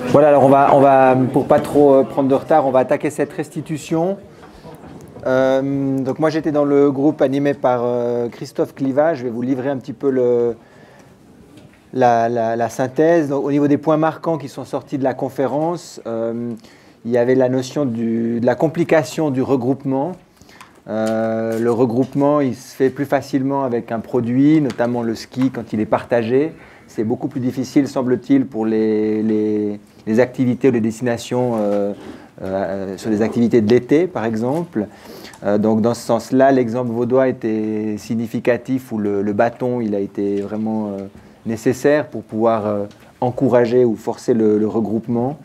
Voilà, alors pour pas trop prendre de retard, on va attaquer cette restitution. Donc moi j'étais dans le groupe animé par Christophe Clivat. Je vais vous livrer un petit peu la synthèse. Donc, au niveau des points marquants qui sont sortis de la conférence, il y avait la notion de la complication du regroupement. Le regroupement, il se fait plus facilement avec un produit, notamment le ski quand il est partagé. C'est beaucoup plus difficile, semble-t-il, pour les activités ou les destinations sur les activités de l'été, par exemple. Donc dans ce sens-là, l'exemple vaudois était significatif où le bâton il a été vraiment nécessaire pour pouvoir encourager ou forcer le regroupement.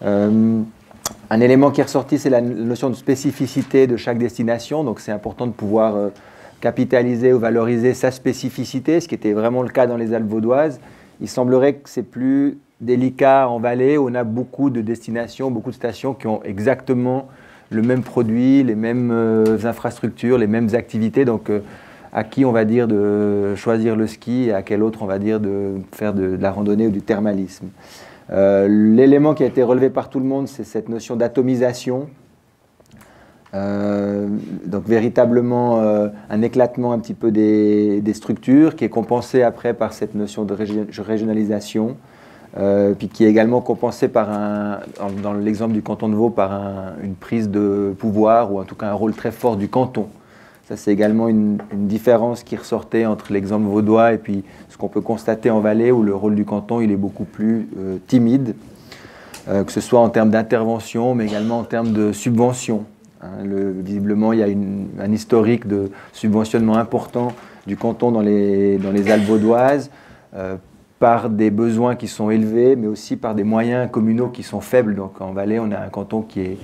Un élément qui est ressorti, c'est la notion de spécificité de chaque destination. Donc c'est important de pouvoir capitaliser ou valoriser sa spécificité, ce qui était vraiment le cas dans les Alpes vaudoises. Il semblerait que c'est plus délicat en vallée, où on a beaucoup de destinations, beaucoup de stations qui ont exactement le même produit, les mêmes infrastructures, les mêmes activités. Donc à qui on va dire de choisir le ski et à quel autre on va dire de faire de la randonnée ou du thermalisme. L'élément qui a été relevé par tout le monde, c'est cette notion d'atomisation. Donc véritablement un éclatement un petit peu des structures qui est compensé après par cette notion de régionalisation, puis qui est également compensé par dans l'exemple du canton de Vaud, par une prise de pouvoir ou en tout cas un rôle très fort du canton. Ça c'est également une différence qui ressortait entre l'exemple vaudois et puis ce qu'on peut constater en Valais où le rôle du canton il est beaucoup plus timide, que ce soit en termes d'intervention mais également en termes de subvention. Visiblement, il y a un historique de subventionnement important du canton dans les Alpes vaudoises par des besoins qui sont élevés, mais aussi par des moyens communaux qui sont faibles. Donc en Valais, on a un canton qui est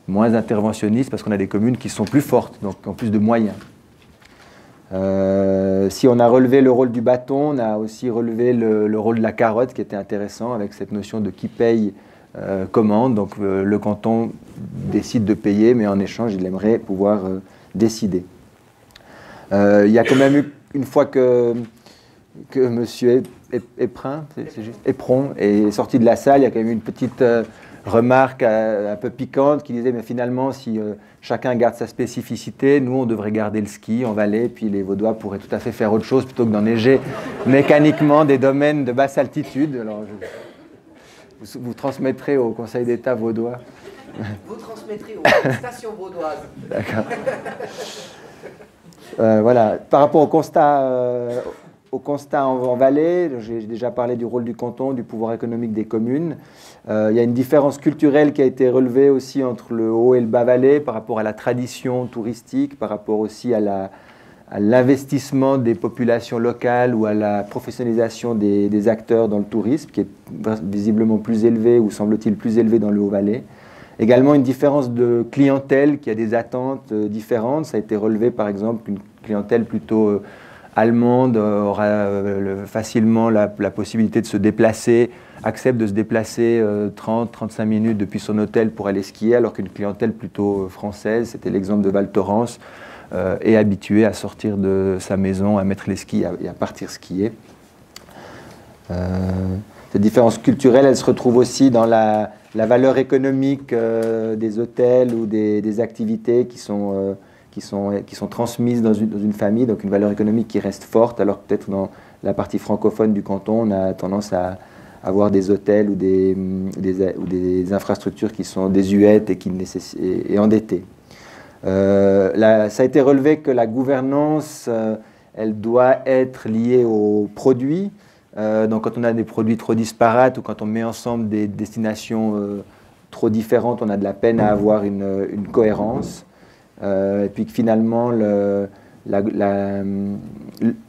moins interventionniste parce qu'on a des communes qui sont plus fortes, donc en plus de moyens. Si on a relevé le rôle du bâton, on a aussi relevé le rôle de la carotte qui était intéressant avec cette notion de qui paye commande. Donc le canton décide de payer, mais en échange, il aimerait pouvoir décider. Il y a quand même eu, une fois que M. Éperon est sorti de la salle, il y a quand même eu une petite remarque un peu piquante qui disait, mais finalement, si chacun garde sa spécificité, nous, on devrait garder le ski en Valais, puis les Vaudois pourraient tout à fait faire autre chose plutôt que d'enneiger mécaniquement des domaines de basse altitude. Alors, vous transmettrez au Conseil d'État vaudois. Vous transmettrez aux stations vaudoises. D'accord. Voilà. Par rapport au constat en Valais, j'ai déjà parlé du rôle du canton, du pouvoir économique des communes. Il y a une différence culturelle qui a été relevée aussi entre le haut et le bas Valais par rapport à la tradition touristique, par rapport aussi à l'investissement des populations locales ou à la professionnalisation des acteurs dans le tourisme, qui est visiblement plus élevé ou semble-t-il plus élevé dans le Haut-Valais. Également une différence de clientèle qui a des attentes différentes. Ça a été relevé par exemple qu'une clientèle plutôt allemande aura facilement la possibilité de se déplacer, accepte de se déplacer 30-35 minutes depuis son hôtel pour aller skier, alors qu'une clientèle plutôt française, c'était l'exemple de Val Thorens, est habituée à sortir de sa maison, à mettre les skis et à partir skier. Cette différence culturelle, elle se retrouve aussi dans la valeur économique des hôtels ou des activités qui sont transmises dans une famille, donc une valeur économique qui reste forte, alors que peut-être dans la partie francophone du canton, on a tendance à avoir des hôtels ou des infrastructures qui sont désuètes et endettées. Ça a été relevé que la gouvernance, elle doit être liée aux produits. Donc quand on a des produits trop disparates ou quand on met ensemble des destinations trop différentes, on a de la peine à avoir une cohérence. Et puis que finalement,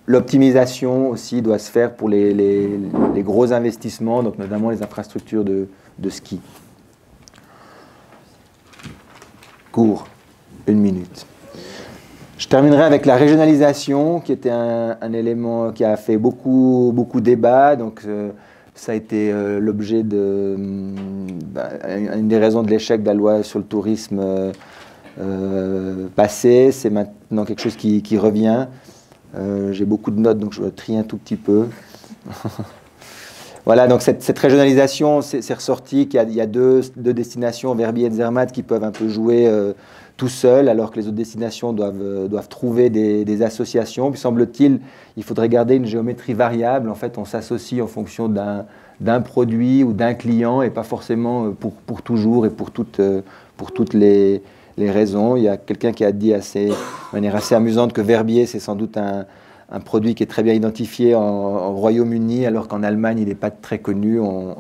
l'optimisation aussi doit se faire pour les gros investissements, donc notamment les infrastructures de ski. Court. 1 minute. Je terminerai avec la régionalisation, qui était un élément qui a fait beaucoup débat. Donc, ça a été l'objet une des raisons de l'échec de la loi sur le tourisme passée. C'est maintenant quelque chose qui revient. J'ai beaucoup de notes, donc je vais trier un tout petit peu. Voilà, donc cette régionalisation, c'est ressorti qu'il y a deux destinations, Verbier et Zermatt, qui peuvent un peu jouer tout seuls, alors que les autres destinations doivent trouver des associations. Puis semble-t-il, il faudrait garder une géométrie variable. En fait, on s'associe en fonction d'un produit ou d'un client et pas forcément pour toujours et pour toutes les raisons. Il y a quelqu'un qui a dit de manière assez amusante que Verbier, c'est sans doute un produit qui est très bien identifié en Royaume-Uni, alors qu'en Allemagne, il n'est pas très connu. On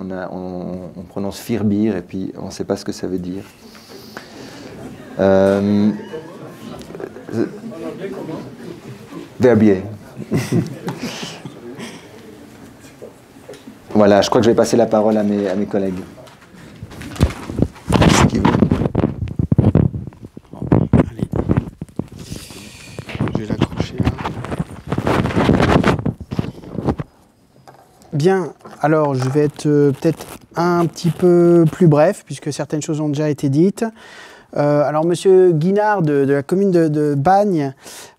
prononce Firbier et puis on ne sait pas ce que ça veut dire. Verbier. Voilà, je crois que je vais passer la parole à mes collègues. Bien, alors je vais être peut-être un petit peu plus bref, puisque certaines choses ont déjà été dites. Alors Monsieur Guinard de la commune de Bagne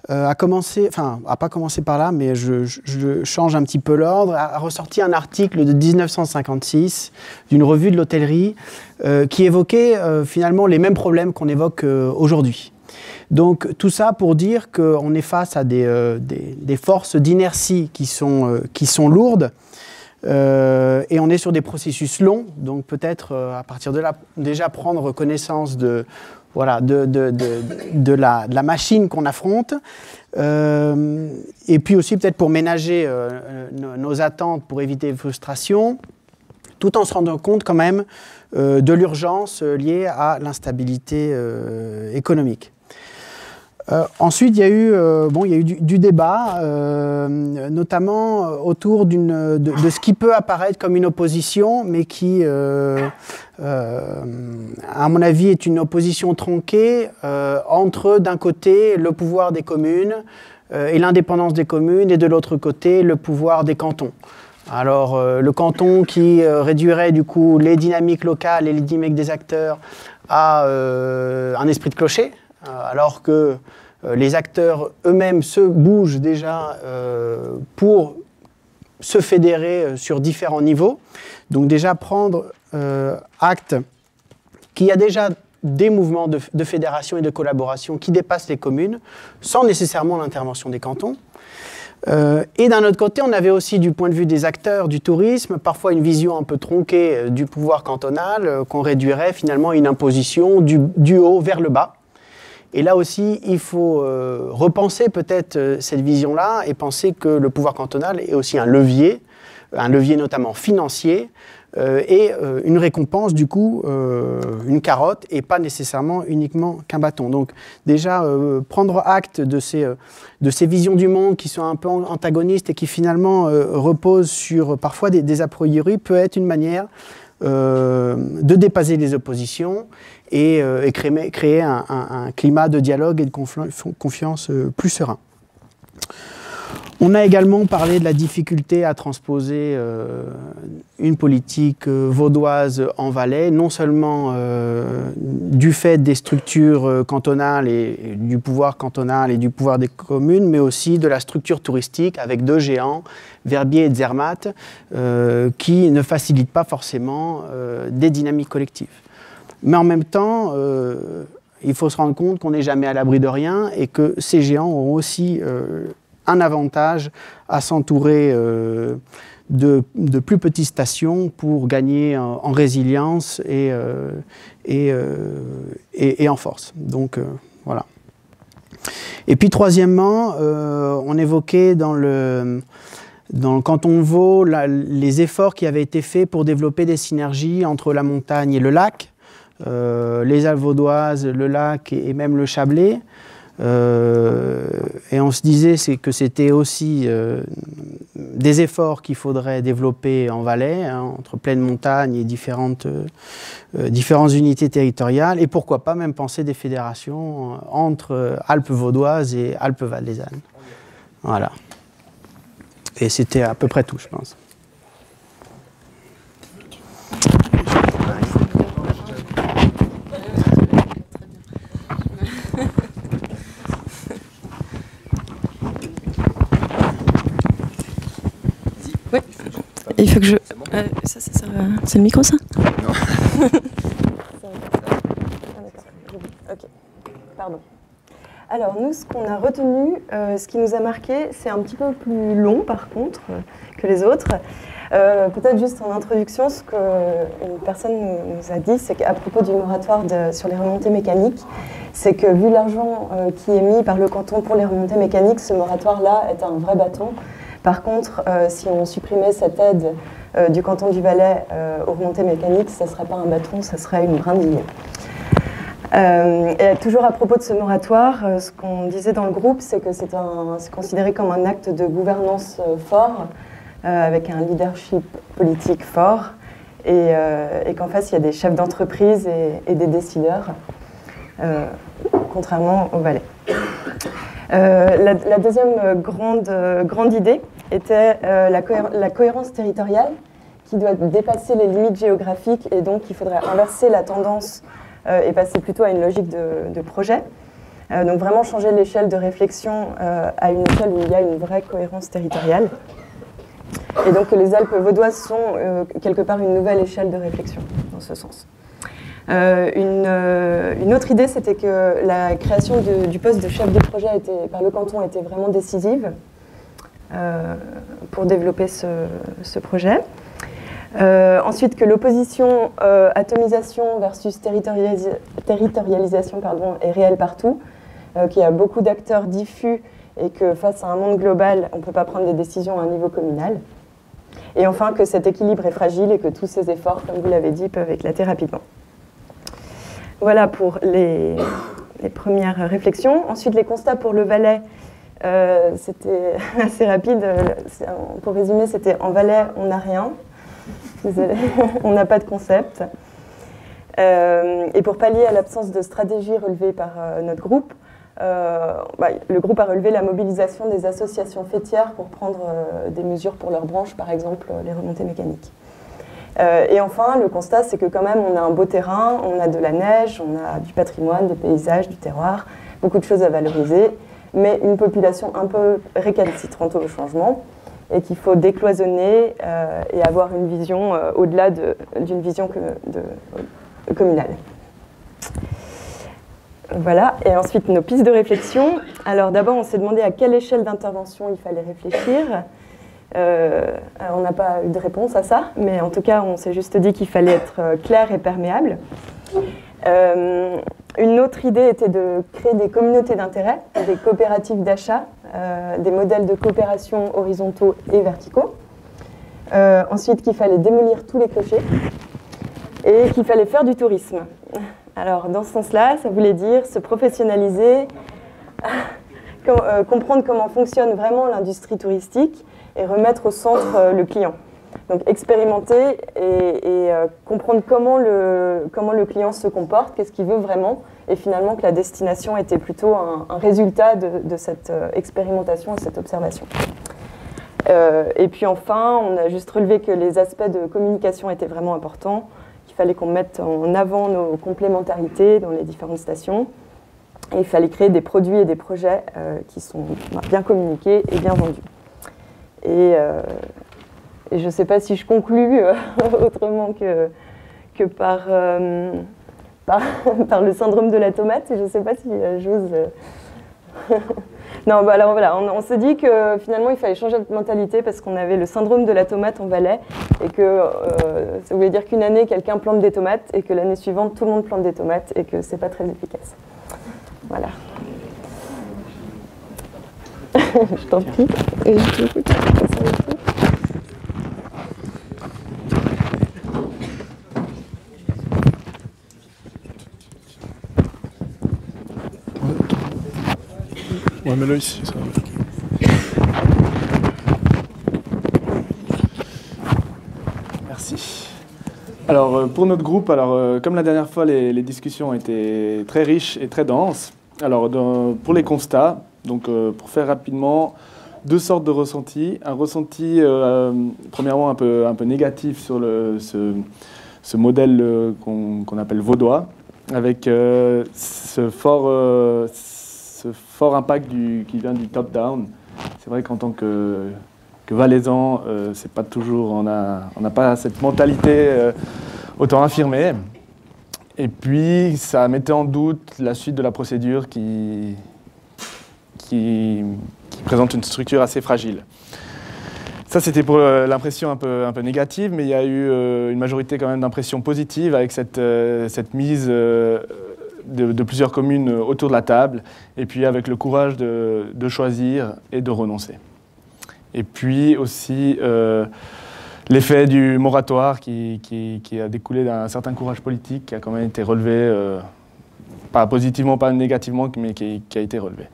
a commencé, enfin n'a pas commencé par là, mais je change un petit peu l'ordre, a ressorti un article de 1956 d'une revue de l'hôtellerie qui évoquait finalement les mêmes problèmes qu'on évoque aujourd'hui. Donc tout ça pour dire qu'on est face à des forces d'inertie qui sont lourdes. Et on est sur des processus longs, donc peut-être à partir de là, déjà prendre connaissance de la machine qu'on affronte, et puis aussi peut-être pour ménager nos attentes, pour éviter les frustrations, tout en se rendant compte quand même de l'urgence liée à l'instabilité économique. Ensuite, il y a eu du débat, notamment autour de ce qui peut apparaître comme une opposition, mais qui, à mon avis, est une opposition tronquée entre, d'un côté, le pouvoir des communes et l'indépendance des communes, et de l'autre côté, le pouvoir des cantons. Alors, le canton qui réduirait du coup les dynamiques locales et les dynamiques des acteurs à un esprit de clocher, alors que les acteurs eux-mêmes se bougent déjà pour se fédérer sur différents niveaux. Donc déjà prendre acte qu'il y a déjà des mouvements de fédération et de collaboration qui dépassent les communes, sans nécessairement l'intervention des cantons. Et d'un autre côté, on avait aussi, du point de vue des acteurs du tourisme, parfois une vision un peu tronquée du pouvoir cantonal, qu'on réduirait finalement à une imposition du haut vers le bas. Et là aussi, il faut repenser peut-être cette vision-là et penser que le pouvoir cantonal est aussi un levier notamment financier, et une récompense, du coup, une carotte, et pas nécessairement uniquement qu'un bâton. Donc déjà, prendre acte de ces visions du monde qui sont un peu antagonistes et qui finalement reposent sur parfois des a priori peut être une manière de dépasser les oppositions et créer un climat de dialogue et de confiance plus serein. On a également parlé de la difficulté à transposer une politique vaudoise en Valais, non seulement du fait des structures cantonales et du pouvoir cantonal et du pouvoir des communes, mais aussi de la structure touristique avec deux géants, Verbier et Zermatt, qui ne facilitent pas forcément des dynamiques collectives. Mais en même temps, il faut se rendre compte qu'on n'est jamais à l'abri de rien et que ces géants ont aussi un avantage à s'entourer de plus petites stations pour gagner en résilience et en force. Donc voilà. Et puis troisièmement, on évoquait dans le canton de Vaud les efforts qui avaient été faits pour développer des synergies entre la montagne et le lac, les Alpes vaudoises, le lac et même le Chablais. Et on se disait que c'était aussi des efforts qu'il faudrait développer en Valais, entre pleine montagne et différentes unités territoriales, et pourquoi pas même penser des fédérations entre Alpes vaudoises et Alpes valaisannes. Voilà. Et c'était à peu près tout, je pense. Il faut que je... c'est le micro, ça? Non. Ok, pardon. Alors nous, ce qu'on a retenu, ce qui nous a marqué, c'est un petit peu plus long par contre que les autres. Peut-être juste en introduction, ce qu'une personne nous a dit, c'est qu'à propos du moratoire sur les remontées mécaniques, c'est que vu l'argent qui est mis par le canton pour les remontées mécaniques, ce moratoire-là est un vrai bâton. Par contre, si on supprimait cette aide du canton du Valais aux remontées mécaniques, ce ne serait pas un bâton, ce serait une brindille. Et toujours à propos de ce moratoire, ce qu'on disait dans le groupe, c'est que c'est considéré comme un acte de gouvernance fort, avec un leadership politique fort, et qu'en face, il y a des chefs d'entreprise et des décideurs, contrairement au Valais. La deuxième grande idée était la cohérence territoriale, qui doit dépasser les limites géographiques, et donc il faudrait inverser la tendance et passer plutôt à une logique de projet. Donc vraiment changer l'échelle de réflexion à une échelle où il y a une vraie cohérence territoriale. Et donc les Alpes vaudoises sont quelque part une nouvelle échelle de réflexion dans ce sens. Une autre idée, c'était que la création du poste de chef de projet par le canton était vraiment décisive pour développer ce projet. Ensuite, que l'opposition atomisation versus territorialisation est réelle partout, qu'il y a beaucoup d'acteurs diffus et que face à un monde global, on ne peut pas prendre des décisions à un niveau communal. Et enfin, que cet équilibre est fragile et que tous ces efforts, comme vous l'avez dit, peuvent éclater rapidement. Voilà pour les premières réflexions. Ensuite, les constats pour le Valais, c'était assez rapide. Pour résumer, c'était en Valais, on n'a rien. Désolée, on n'a pas de concept. Et pour pallier à l'absence de stratégie relevée par notre groupe, le groupe a relevé la mobilisation des associations fêtières pour prendre des mesures pour leurs branches, par exemple les remontées mécaniques. Et enfin, le constat, c'est que quand même, on a un beau terrain, on a de la neige, on a du patrimoine, des paysages, du terroir, beaucoup de choses à valoriser, mais une population un peu récalcitrante au changement, et qu'il faut décloisonner et avoir une vision au-delà d'une vision communale. Voilà, et ensuite nos pistes de réflexion. Alors d'abord, on s'est demandé à quelle échelle d'intervention il fallait réfléchir. On n'a pas eu de réponse à ça, mais en tout cas, on s'est juste dit qu'il fallait être clair et perméable. Une autre idée était de créer des communautés d'intérêt, des coopératives d'achat, des modèles de coopération horizontaux et verticaux. Ensuite, qu'il fallait démolir tous les clochers et qu'il fallait faire du tourisme. Alors, dans ce sens-là, ça voulait dire se professionnaliser, comprendre comment fonctionne vraiment l'industrie touristique et remettre au centre le client. Donc, expérimenter et comprendre comment le client se comporte, qu'est-ce qu'il veut vraiment, et finalement que la destination était plutôt un résultat de cette expérimentation et cette observation. Et puis enfin, on a juste relevé que les aspects de communication étaient vraiment importants, qu'il fallait qu'on mette en avant nos complémentarités dans les différentes stations, et il fallait créer des produits et des projets qui sont bien communiqués et bien vendus. Et je ne sais pas si je conclus autrement que par le syndrome de la tomate. Je ne sais pas si j'ose... Non, bah alors voilà, on s'est dit que finalement il fallait changer de mentalité parce qu'on avait le syndrome de la tomate en Valais et que ça voulait dire qu'une année quelqu'un plante des tomates et que l'année suivante tout le monde plante des tomates et que c'est pas très efficace. Voilà. Je t'en prie. Et je t'écoute. Ouais, mais là ici, ça va. Merci. Alors, pour notre groupe, comme la dernière fois, les discussions étaient très riches et très denses. Alors, pour les constats, donc pour faire rapidement, deux sortes de ressentis. Un ressenti, premièrement, un peu négatif sur ce modèle qu'on appelle vaudois, avec ce fort impact qui vient du top-down. C'est vrai qu'en tant que que valaisans, c'est pas toujours, on n'a pas cette mentalité autant affirmée. Et puis, ça mettait en doute la suite de la procédure qui présente une structure assez fragile. Ça, c'était pour l'impression un peu négative, mais il y a eu une majorité quand même d'impressions positives avec cette mise de plusieurs communes autour de la table, et puis avec le courage de choisir et de renoncer. Et puis aussi l'effet du moratoire qui a découlé d'un certain courage politique qui a quand même été relevé, pas positivement, pas négativement, mais qui a été relevé.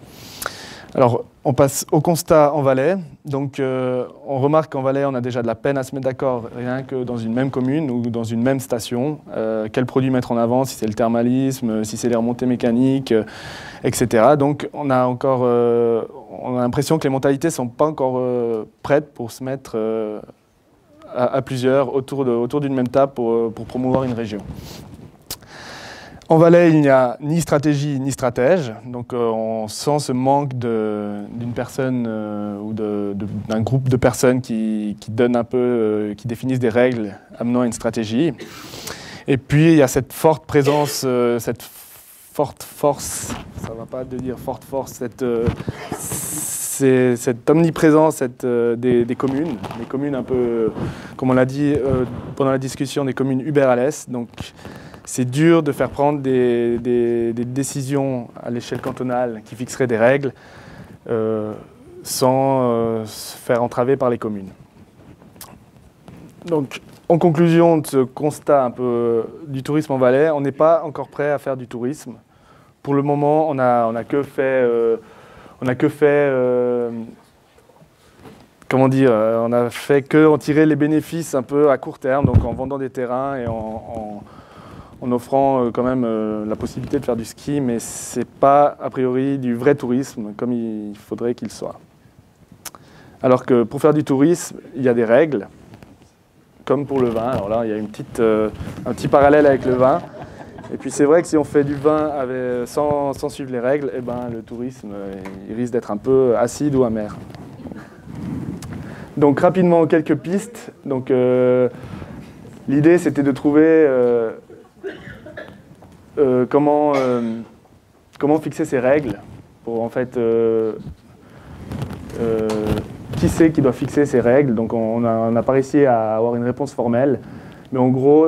Alors, on passe au constat en Valais. Donc, on remarque qu'en Valais, on a déjà de la peine à se mettre d'accord, rien que dans une même commune ou dans une même station. Quel produit mettre en avant, si c'est le thermalisme, si c'est les remontées mécaniques, etc. Donc, on a l'impression que les mentalités ne sont pas encore prêtes pour se mettre à plusieurs autour d'une même table pour promouvoir une région. En Valais, il n'y a ni stratégie ni stratège, donc on sent ce manque d'une personne ou d'un groupe de personnes qui donnent un peu, qui définissent des règles amenant à une stratégie. Et puis il y a cette forte présence, cette forte force, ça ne va pas de dire forte force, cette omniprésence des communes, les communes un peu, comme on l'a dit pendant la discussion, des communes Uber à l'Est. Donc, c'est dur de faire prendre des décisions à l'échelle cantonale qui fixeraient des règles sans se faire entraver par les communes. Donc, en conclusion de ce constat un peu du tourisme en Valais, on n'est pas encore prêt à faire du tourisme. Pour le moment, on n'a que fait, comment dire, on a fait que en tirer les bénéfices un peu à court terme, donc en vendant des terrains et en offrant quand même la possibilité de faire du ski, mais ce n'est pas a priori du vrai tourisme comme il faudrait qu'il soit. Alors que pour faire du tourisme, il y a des règles, comme pour le vin. Alors là, il y a un petit parallèle avec le vin. Et puis c'est vrai que si on fait du vin sans suivre les règles, eh ben, le tourisme il risque d'être un peu acide ou amer. Donc rapidement, quelques pistes. Donc, l'idée, c'était de trouver comment fixer ces règles pour en fait qui c'est qui doit fixer ces règles. Donc on n'a pas réussi à avoir une réponse formelle, mais en gros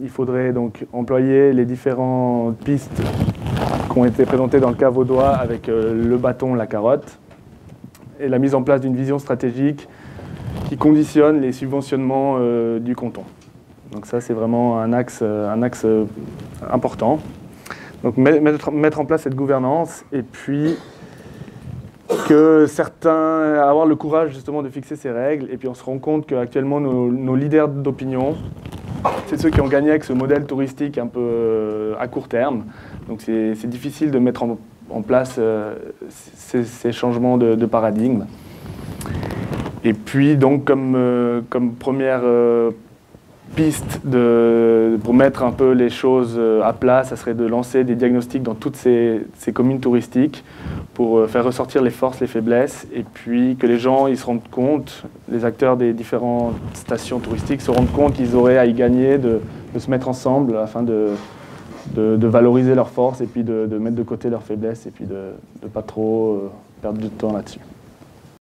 il faudrait donc employer les différentes pistes qui ont été présentées dans le cas vaudois avec le bâton, la carotte, et la mise en place d'une vision stratégique qui conditionne les subventionnements du canton. Donc ça, c'est vraiment un axe important. Donc mettre en place cette gouvernance et puis que certains avoir le courage justement de fixer ces règles. Et puis on se rend compte qu'actuellement nos leaders d'opinion, c'est ceux qui ont gagné avec ce modèle touristique un peu à court terme. Donc c'est difficile de mettre en place ces changements de paradigme. Et puis donc comme première piste pour mettre un peu les choses à plat, ça serait de lancer des diagnostics dans toutes ces communes touristiques pour faire ressortir les forces, les faiblesses, et puis que les gens ils se rendent compte, les acteurs des différentes stations touristiques se rendent compte qu'ils auraient à y gagner de se mettre ensemble afin de valoriser leurs forces et puis de mettre de côté leurs faiblesses et puis de ne pas trop perdre du temps là-dessus.